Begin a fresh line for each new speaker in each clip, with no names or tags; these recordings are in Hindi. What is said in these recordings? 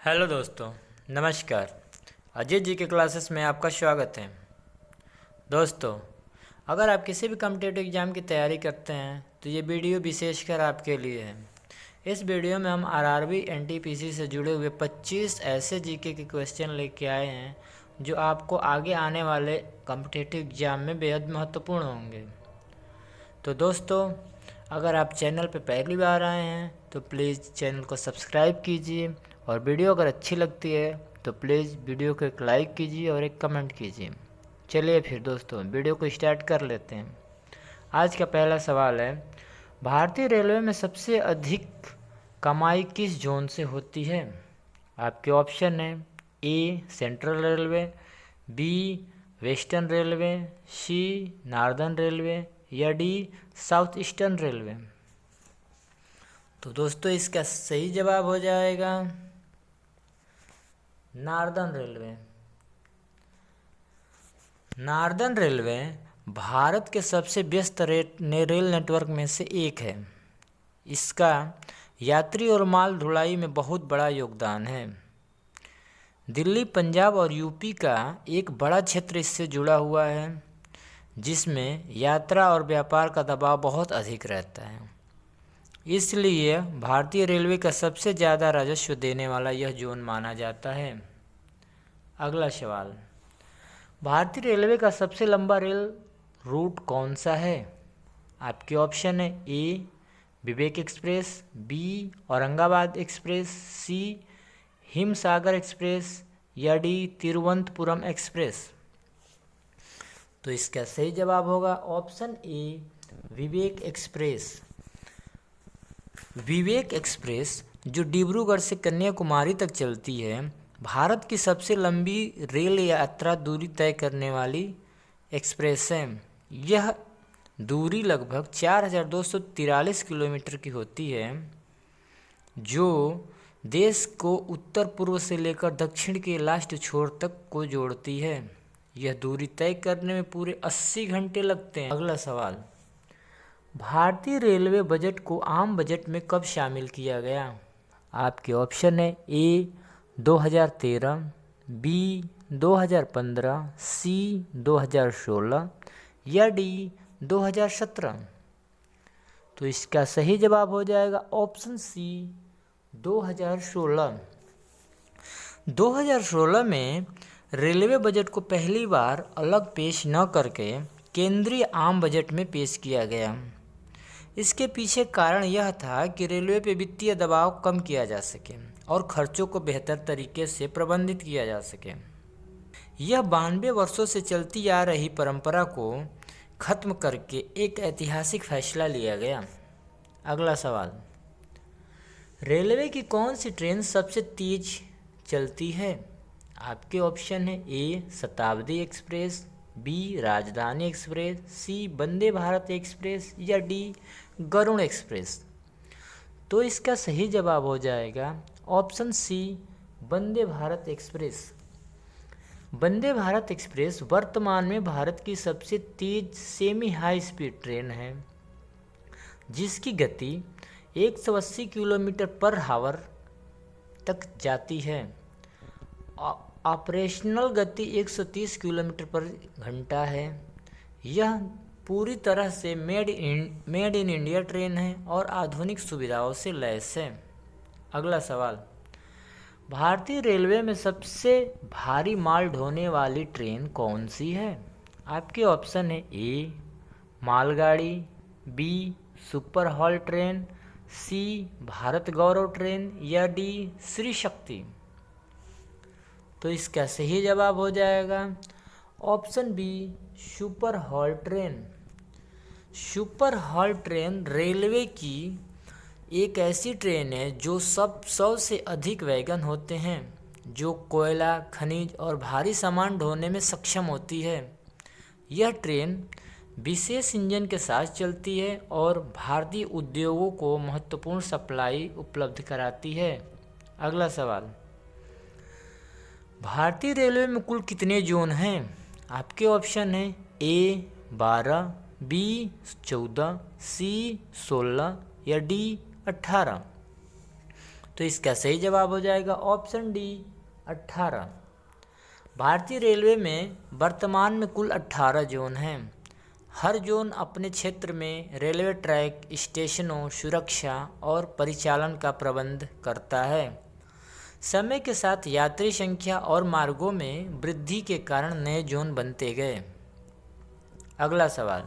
हेलो दोस्तों, नमस्कार। अजय जी के क्लासेस में आपका स्वागत है। दोस्तों, अगर आप किसी भी कॉम्पिटिटिव एग्ज़ाम की तैयारी करते हैं तो ये वीडियो विशेषकर आपके लिए है। इस वीडियो में हम आरआरबी एनटीपीसी से जुड़े हुए 25 ऐसे जीके के क्वेश्चन लेके आए हैं जो आपको आगे आने वाले कॉम्पिटिटिव एग्ज़ाम में बेहद महत्वपूर्ण होंगे। तो दोस्तों, अगर आप चैनल पर पहली बार आए हैं तो प्लीज़ चैनल को सब्सक्राइब कीजिए और वीडियो अगर अच्छी लगती है तो प्लीज़ वीडियो को एक लाइक कीजिए और एक कमेंट कीजिए। चलिए फिर दोस्तों, वीडियो को स्टार्ट कर लेते हैं। आज का पहला सवाल है, भारतीय रेलवे में सबसे अधिक कमाई किस जोन से होती है? आपके ऑप्शन है A central railway, B western railway, C northern railway या डी साउथ ईस्टर्न रेलवे। तो दोस्तों, इसका सही जवाब हो जाएगा northern railway. Northern railway Bharat के सबसे व्यस्त रेल नेटवर्क में से एक है। इसका यात्री और माल ढुलाई में बहुत बड़ा योगदान है। दिल्ली, पंजाब और यूपी का एक बड़ा क्षेत्र इससे जुड़ा हुआ है, जिसमें यात्रा और व्यापार का दबाव बहुत अधिक रहता है। इसलिए भारतीय रेलवे का सबसे ज़्यादा राजस्व देने वाला यह जोन माना जाता है। अगला सवाल, भारतीय रेलवे का सबसे लंबा रेल रूट कौन सा है? आपके ऑप्शन है ए विवेक एक्सप्रेस, बी औरंगाबाद एक्सप्रेस, सी हिमसागर एक्सप्रेस या डी तिरुवनंतपुरम एक्सप्रेस। तो इसका सही जवाब होगा option A Vivek express. Vivek express जो डिब्रूगढ़ से कन्याकुमारी तक चलती है, भारत की सबसे लंबी रेल यात्रा दूरी तय करने वाली एक्सप्रेस है। यह दूरी लगभग 4243 किलोमीटर की होती है, जो देश को उत्तर पूर्व से लेकर दक्षिण के लास्ट छोर तक को जोड़ती है। यह दूरी तय करने में पूरे 80 घंटे लगते हैं। अगला सवाल, भारतीय रेलवे बजट को आम बजट में कब शामिल किया गया? आपके ऑप्शन है ए 2013, बी 2015, सी 2016 या डी 2017। तो इसका सही जवाब हो जाएगा ऑप्शन सी 2016। 2016 में रेलवे बजट को पहली बार अलग पेश न करके केंद्रीय आम बजट में पेश किया गया। इसके पीछे कारण यह था कि रेलवे पे वित्तीय दबाव कम किया जा सके और खर्चों को बेहतर तरीके से प्रबंधित किया जा सके। यह 92 वर्षों से चलती आ रही परंपरा को खत्म करके एक ऐतिहासिक फैसला लिया गया। अगला सवाल, रेलवे की कौन सी ट्रेन सबसे तेज चलती है? आपके ऑप्शन है ए शताब्दी एक्सप्रेस, बी राजधानी एक्सप्रेस, सी वंदे भारत एक्सप्रेस या डी गरुड़ एक्सप्रेस। तो इसका सही जवाब हो जाएगा ऑप्शन सी वंदे भारत एक्सप्रेस। वंदे भारत एक्सप्रेस वर्तमान में भारत की सबसे तेज सेमी हाई स्पीड ट्रेन है, जिसकी गति 180 किलोमीटर पर आवर तक जाती है। ऑपरेशनल गति 130 किलोमीटर पर घंटा है। यह पूरी तरह से मेड इन इंडिया ट्रेन है और आधुनिक सुविधाओं से लैस है। अगला सवाल, भारतीय रेलवे में सबसे भारी माल ढोने वाली ट्रेन कौन सी है? आपके ऑप्शन है ए मालगाड़ी, B super haul train, C Bharat Gaurav train या डी श्री शक्ति। तो इसका सही जवाब हो जाएगा option B super haul train. Super haul train railway की एक ऐसी ट्रेन है जो 100 से अधिक वैगन होते हैं, जो कोयला, खनिज और भारी सामान ढोने में सक्षम होती है। यह ट्रेन विशेष इंजन के साथ चलती है और भारतीय उद्योगों को महत्वपूर्ण सप्लाई उपलब्ध कराती है। अगला सवाल, भारतीय रेलवे में कुल कितने जोन हैं? आपके ऑप्शन हैं ए 12, बी 14, सी 16 या डी 18। तो इसका सही जवाब हो जाएगा ऑप्शन डी 18। भारतीय रेलवे में वर्तमान में कुल 18 जोन हैं। हर जोन अपने क्षेत्र में रेलवे ट्रैक, स्टेशनों, सुरक्षा और परिचालन का प्रबंध करता है। समय के साथ यात्री संख्या और मार्गों में वृद्धि के कारण नए जोन बनते गए। अगला सवाल,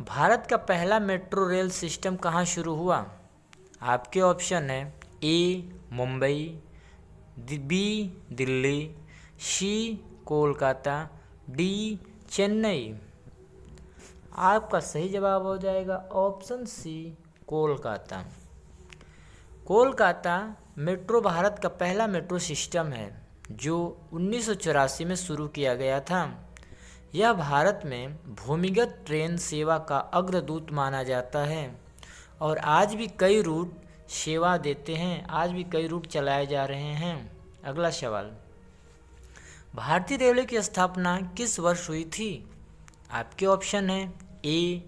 भारत का पहला मेट्रो रेल सिस्टम कहाँ शुरू हुआ? आपके ऑप्शन है A Mumbai, B Delhi, C Kolkata, D Chennai. आपका सही जवाब हो जाएगा option C Kolkata. Kolkata metro Bharat का पहला मेट्रो सिस्टम है जो 1984 में शुरू किया गया था। यह भारत में भूमिगत ट्रेन सेवा का अग्रदूत माना जाता है और आज भी कई रूट सेवा देते हैं, आज भी कई रूट चलाए जा रहे हैं। अगला सवाल, भारतीय रेलवे की स्थापना किस वर्ष हुई थी? आपके ऑप्शन है ए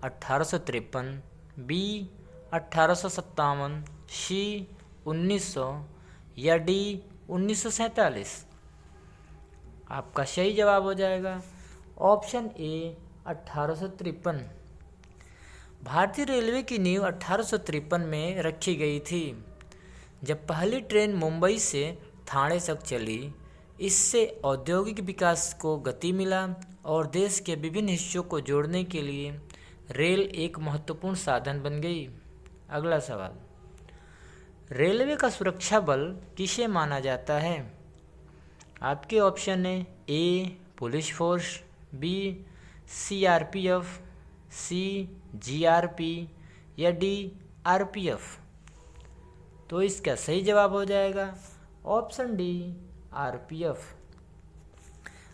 1853, बी 1857, सी 1900 या डी 1947। आपका सही जवाब हो जाएगा ऑप्शन ए 1853। भारतीय रेलवे की नींव 1853 में रखी गई थी, जब पहली ट्रेन मुंबई से ठाणे तक चली। इससे औद्योगिक विकास को गति मिला और देश के विभिन्न हिस्सों को जोड़ने के लिए रेल एक महत्वपूर्ण साधन बन गई। अगला सवाल, रेलवे का सुरक्षा बल किसे माना जाता है? आपके ऑप्शन है ए पुलिस फोर्स, बी सीआरपीएफ, सी जीआरपी या डी आरपीएफ। तो इसका सही जवाब हो जाएगा ऑप्शन डी आरपीएफ।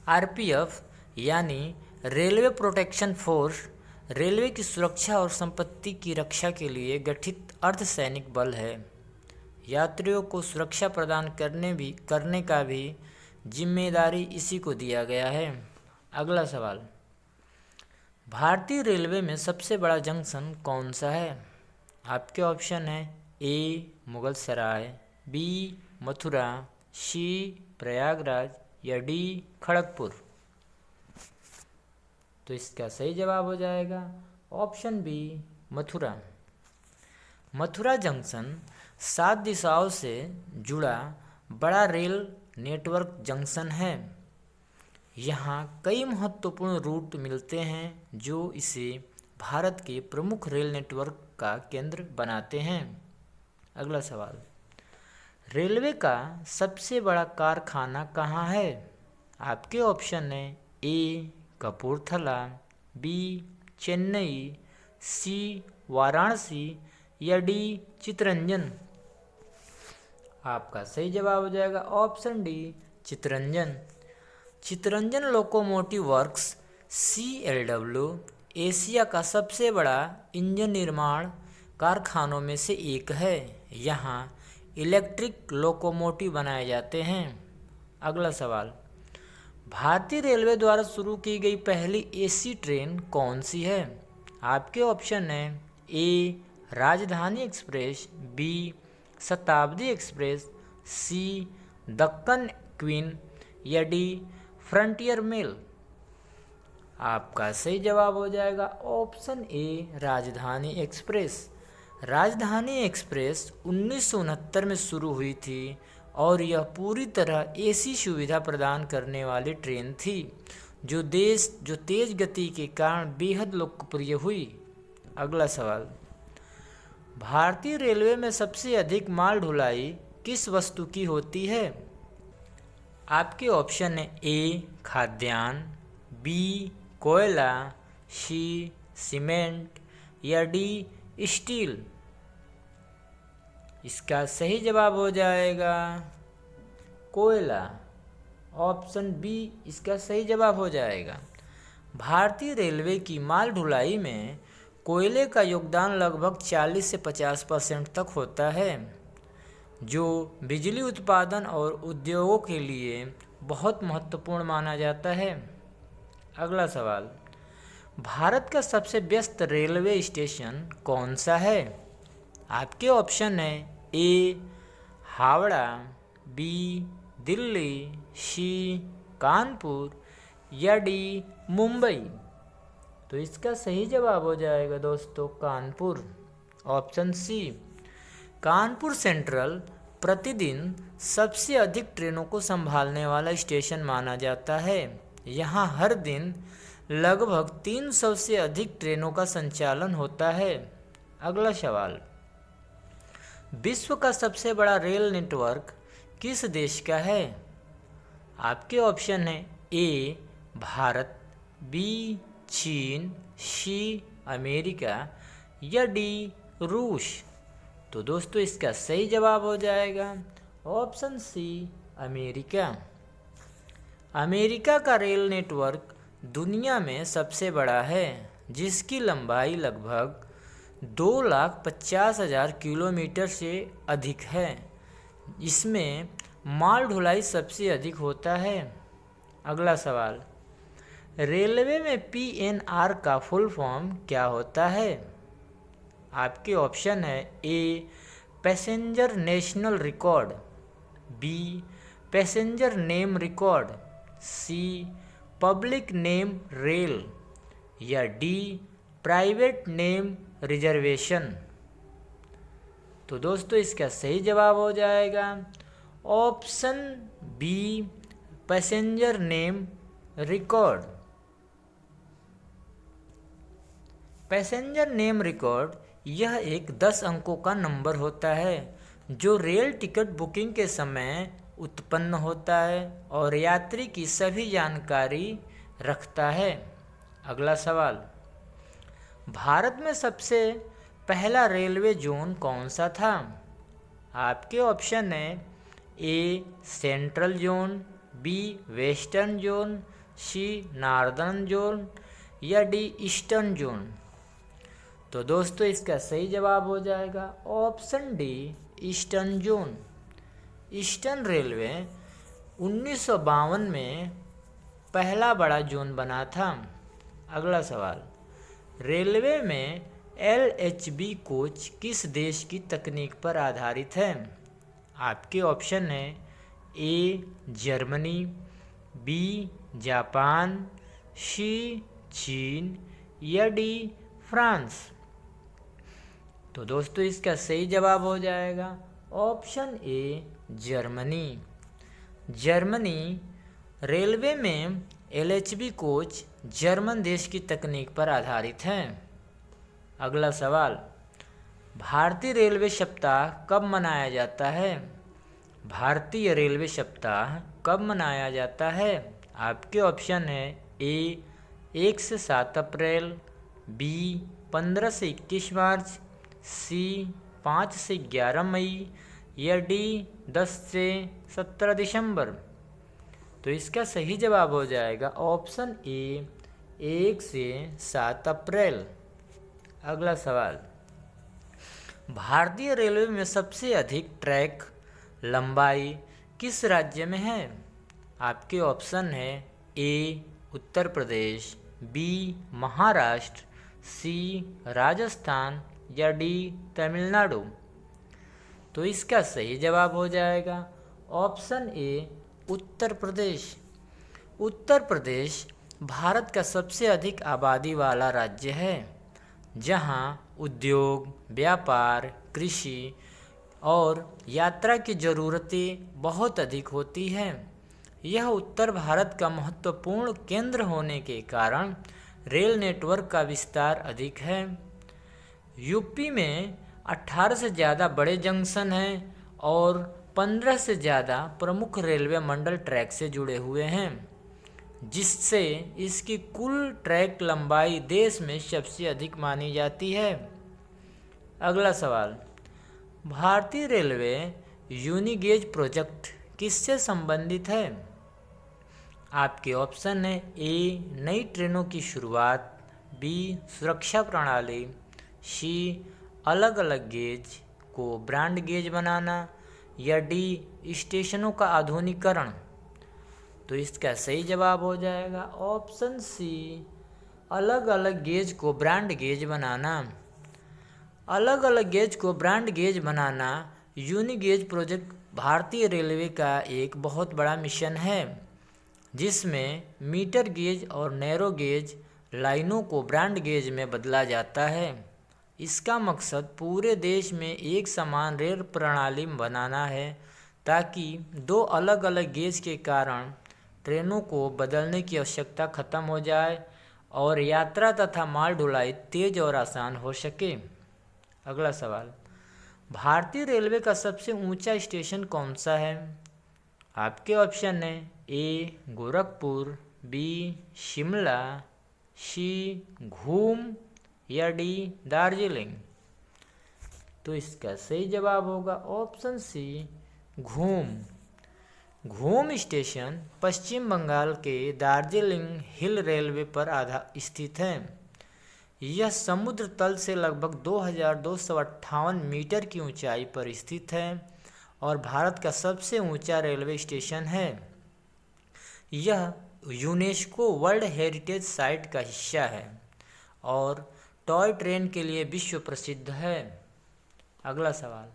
आरपीएफ यानी रेलवे प्रोटेक्शन फोर्स रेलवे की सुरक्षा और संपत्ति की रक्षा के लिए गठित अर्धसैनिक बल है। यात्रियों को सुरक्षा प्रदान करने का भी जिम्मेदारी इसी को दिया गया है। अगला सवाल, भारतीय रेलवे में सबसे बड़ा जंक्शन कौन सा है? आपके ऑप्शन है A Mughal Sarai, B Mathura, C Prayagraj या डी खड़गपुर। तो इसका सही जवाब हो जाएगा option B Mathura. Mathura junction 7 दिशाओं से जुड़ा बड़ा रेल नेटवर्क जंक्शन है। यहाँ कई महत्वपूर्ण रूट मिलते हैं जो इसे भारत के प्रमुख रेल नेटवर्क का केंद्र बनाते हैं। अगला सवाल, रेलवे का सबसे बड़ा कारखाना कहाँ है? आपके ऑप्शन है ए कपूरथला, बी चेन्नई, सी वाराणसी या डी चित्तरंजन। आपका सही जवाब हो जाएगा option D Chittaranjan. Chittaranjan locomotive works CLW Asia का सबसे बड़ा इंजन निर्माण कारखानों में से एक है। यहाँ इलेक्ट्रिक लोकोमोटिव बनाए जाते हैं। अगला सवाल, भारतीय रेलवे द्वारा शुरू की गई पहली AC ट्रेन कौन सी है? आपके ऑप्शन है ए राजधानी एक्सप्रेस, बी शताब्दी एक्सप्रेस, सी दक्कन क्वीन या डी फ्रंटियर मेल। आपका सही जवाब हो जाएगा ऑप्शन ए राजधानी एक्सप्रेस। राजधानी एक्सप्रेस 1969 में शुरू हुई थी और यह पूरी तरह AC सुविधा प्रदान करने वाली ट्रेन थी जो तेज गति के कारण बेहद लोकप्रिय हुई। अगला सवाल, भारतीय रेलवे में सबसे अधिक माल ढुलाई किस वस्तु की होती है? आपके ऑप्शन है ए खाद्यान्न, बी कोयला, सी सीमेंट या डी स्टील। इसका सही जवाब हो जाएगा कोयला। ऑप्शन बी इसका सही जवाब हो जाएगा। भारतीय रेलवे की माल ढुलाई में कोयले का योगदान लगभग 40 से 50% तक होता है, जो बिजली उत्पादन और उद्योगों के लिए बहुत महत्वपूर्ण माना जाता है। अगला सवाल, भारत का सबसे व्यस्त रेलवे स्टेशन कौन सा है? आपके ऑप्शन है ए हावड़ा, बी दिल्ली, सी कानपुर या डी मुंबई। तो इसका सही जवाब हो जाएगा दोस्तों Kanpur, option C. Kanpur central प्रतिदिन सबसे अधिक ट्रेनों को संभालने वाला स्टेशन माना जाता है। यहाँ हर दिन लगभग 300 से अधिक ट्रेनों का संचालन होता है। अगला सवाल, विश्व का सबसे बड़ा रेल नेटवर्क किस देश का है? आपके ऑप्शन है ए भारत, बी चीन, सी अमेरिका या डी रूस। तो दोस्तों इसका सही जवाब हो जाएगा ऑप्शन सी अमेरिका। अमेरिका का रेल नेटवर्क दुनिया में सबसे बड़ा है, जिसकी लंबाई लगभग 2,50,000 किलोमीटर से अधिक है। इसमें माल ढुलाई सबसे अधिक होता है। अगला सवाल, रेलवे में पीएनआर का फुल फॉर्म क्या होता है? आपके ऑप्शन है A passenger national record, B passenger name record, C public name rail या डी प्राइवेट नेम रिजर्वेशन। तो दोस्तों इसका सही जवाब हो जाएगा option B passenger name record. Passenger name record यह एक 10 अंकों का नंबर होता है जो रेल टिकट बुकिंग के समय उत्पन्न होता है और यात्री की सभी जानकारी रखता है। अगला सवाल, भारत में सबसे पहला रेलवे जोन कौन सा था? आपके ऑप्शन है A central zone, B western zone, C northern zone या डी ईस्टर्न जोन। तो दोस्तों इसका सही जवाब हो जाएगा option D eastern zone. Eastern railway 1952 में पहला बड़ा जोन बना था। अगला सवाल, रेलवे में एलएचबी कोच किस देश की तकनीक पर आधारित है? आपके ऑप्शन है ए जर्मनी, बी जापान, सी चीन या डी फ्रांस। तो दोस्तों इसका सही जवाब हो जाएगा option A Germany. Germany railway में एलएचबी कोच जर्मन देश की तकनीक पर आधारित हैं। अगला सवाल, भारतीय रेलवे सप्ताह कब मनाया जाता है? भारतीय रेलवे सप्ताह कब मनाया जाता है? आपके ऑप्शन है ए 1 से 7 अप्रैल, बी 15 से 21 मार्च, सी 5 से 11 मई या डी 10 से 17 दिसंबर। तो इसका सही जवाब हो जाएगा ऑप्शन ए 1 से 7 अप्रैल। अगला सवाल, भारतीय रेलवे में सबसे अधिक ट्रैक लंबाई किस राज्य में है? आपके ऑप्शन है ए उत्तर प्रदेश, बी महाराष्ट्र, सी राजस्थान या डी तमिलनाडु। तो इसका सही जवाब हो जाएगा ऑप्शन ए उत्तर प्रदेश। उत्तर प्रदेश भारत का सबसे अधिक आबादी वाला राज्य है, जहां उद्योग, व्यापार, कृषि और यात्रा की ज़रूरतें बहुत अधिक होती हैं। यह उत्तर भारत का महत्वपूर्ण केंद्र होने के कारण रेल नेटवर्क का विस्तार अधिक है। यूपी में 18 से ज़्यादा बड़े जंक्शन हैं और 15 से ज़्यादा प्रमुख रेलवे मंडल ट्रैक से जुड़े हुए हैं, जिससे इसकी कुल ट्रैक लंबाई देश में सबसे अधिक मानी जाती है। अगला सवाल, भारतीय रेलवे यूनिगेज प्रोजेक्ट किससे संबंधित है? आपके ऑप्शन है ए नई ट्रेनों की शुरुआत, बी सुरक्षा प्रणाली, सी अलग अलग गेज को ब्रॉड गेज बनाना या डी स्टेशनों का आधुनिकीकरण। तो इसका सही जवाब हो जाएगा ऑप्शन सी अलग अलग गेज को ब्रॉड गेज बनाना। अलग अलग गेज को ब्रॉड गेज बनाना यूनिगेज प्रोजेक्ट भारतीय रेलवे का एक बहुत बड़ा मिशन है जिसमें मीटर गेज और नैरो गेज लाइनों को ब्रॉड गेज में बदला जाता है। इसका मकसद पूरे देश में एक समान रेल प्रणाली बनाना है ताकि दो अलग अलग गेज के कारण ट्रेनों को बदलने की आवश्यकता खत्म हो जाए और यात्रा तथा माल ढुलाई तेज और आसान हो सके। अगला सवाल, भारतीय रेलवे का सबसे ऊंचा स्टेशन कौन सा है? आपके ऑप्शन है ए गोरखपुर, बी शिमला, सी घूम या डी दार्जिलिंग। तो इसका सही जवाब होगा ऑप्शन सी घूम। घूम स्टेशन पश्चिम बंगाल के दार्जिलिंग हिल रेलवे पर स्थित है। यह समुद्र तल से लगभग 2258 मीटर की ऊंचाई पर स्थित है और भारत का सबसे ऊंचा रेलवे स्टेशन है। यह यूनेस्को वर्ल्ड हेरिटेज साइट का हिस्सा है और टॉय ट्रेन के लिए विश्व प्रसिद्ध है। अगला सवाल,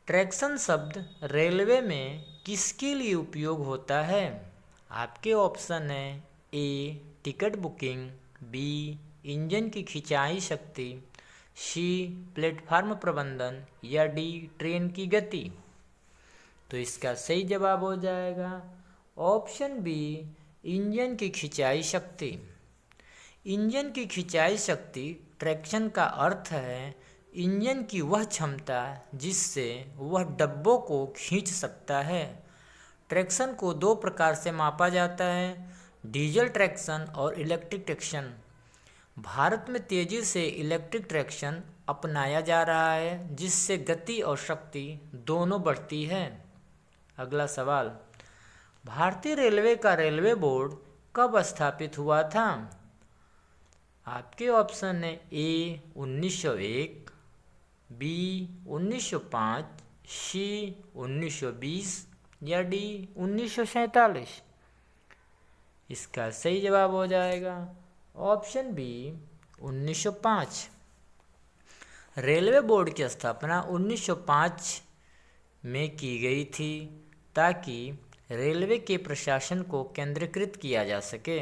ट्रैक्शन शब्द रेलवे में किसके लिए उपयोग होता है? आपके ऑप्शन है ए टिकट बुकिंग, बी इंजन की खिंचाई शक्ति, सी प्लेटफार्म प्रबंधन या डी ट्रेन की गति। तो इसका सही जवाब हो जाएगा ऑप्शन बी इंजन की खिंचाई शक्ति। इंजन की खिंचाई शक्ति ट्रैक्शन का अर्थ है इंजन की वह क्षमता जिससे वह डब्बों को खींच सकता है। ट्रैक्शन को दो प्रकार से मापा जाता है, डीजल ट्रैक्शन और इलेक्ट्रिक ट्रैक्शन। भारत में तेजी से इलेक्ट्रिक ट्रैक्शन अपनाया जा रहा है जिससे गति और शक्ति दोनों बढ़ती है। अगला सवाल, भारतीय रेलवे का रेलवे बोर्ड कब स्थापित हुआ था? आपके ऑप्शन है ए 1901, बी 1905, सी 1920 या डी 1947। इसका सही जवाब हो जाएगा ऑप्शन बी 1905। रेलवे बोर्ड की स्थापना 1905 में की गई थी ताकि रेलवे के प्रशासन को केंद्रीकृत किया जा सके।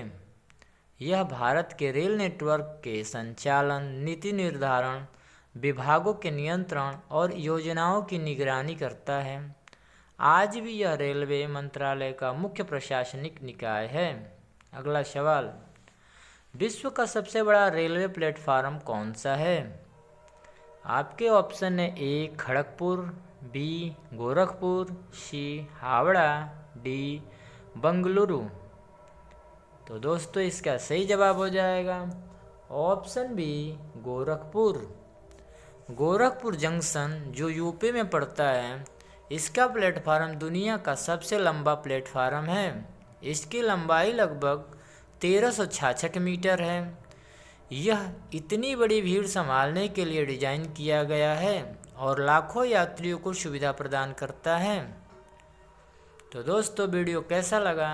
यह भारत के रेल नेटवर्क के संचालन, नीति निर्धारण, विभागों के नियंत्रण और योजनाओं की निगरानी करता है। आज भी यह रेलवे मंत्रालय का मुख्य प्रशासनिक निकाय है। अगला सवाल, विश्व का सबसे बड़ा रेलवे प्लेटफार्म कौन सा है? आपके ऑप्शन है A Kharagpur, B Gorakhpur, C Howrah, D Bengaluru. तो दोस्तों इसका सही जवाब हो जाएगा option B Gorakhpur. Gorakhpur junction जो यूपी में पड़ता है, इसका प्लेटफार्म दुनिया का सबसे लंबा प्लेटफार्म है। इसकी लंबाई लगभग 1366 मीटर है। यह इतनी बड़ी भीड़ संभालने के लिए डिज़ाइन किया गया है और लाखों यात्रियों को सुविधा प्रदान करता है। तो दोस्तों वीडियो कैसा लगा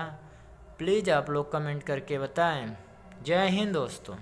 प्लीज़ आप लोग कमेंट करके बताएं। जय हिंद दोस्तों।